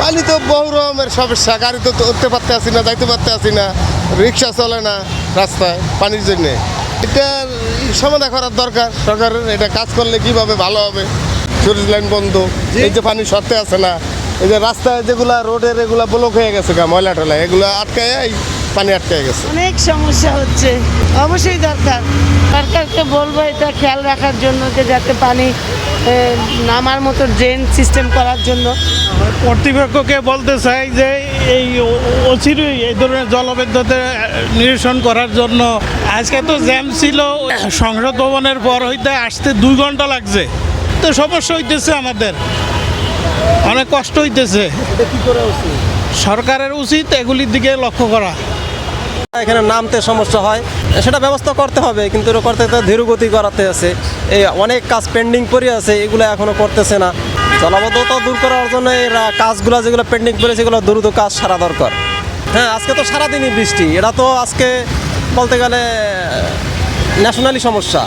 পানি তো বহু রকমের সমস্যা, গাড়ি তো উঠতে পারতে আসি না, যাইতে পারতে আসি না, রিক্সা চলে না রাস্তায় পানির জন্যে। এটা সমাধান করার দরকার সরকারের। এটা কাজ করলে কিভাবে ভালো হবে। সুইচ লাইন বন্ধ, এই যে পানি সরতে আসে না, এই যে রাস্তায় যেগুলা রোডের এগুলা ব্লক হয়ে গেছে গা, ময়লা টলা এগুলো আটকায় পানি আটকায় গেছে। অনেক সমস্যা হচ্ছে, অবশ্যই দরকার। সরকারকে বলবো এটা খেয়াল রাখার জন্য, যে যাতে পানি নামার মতো ড্রেন সিস্টেম করার জন্য। কর্তৃপক্ষকে বলতে চাই যে এই অচিরেই এই ধরনের জলবিদ্যুৎ নিরসন করার জন্য। আজকে তো জ্যাম ছিল, সংসদ ভবনের পর হইতে আসতে 2 ঘন্টা লাগছে। তো সমস্যা হইতেছে, আমাদের অনেক কষ্ট হইতেছে। সরকারের উচিত এগুলির দিকে লক্ষ্য করা। এখানে নামতে সমস্যা হয়, সেটা ব্যবস্থা করতে হবে, কিন্তু এটা করতে ধীরগতি করাতে আছে। এই অনেক কাজ পেন্ডিং পড়ে আছে, এগুলো এখনো করতেছে না। জলাবদ্ধতা দূর করার জন্য এরা কাজগুলো যেগুলো পেন্ডিং পড়ে সেগুলো দ্রুত কাজ সারা দরকার। হ্যাঁ, আজকে তো সারাদিনই বৃষ্টি, এটা তো আজকে বলতে গেলে ন্যাশনালি সমস্যা।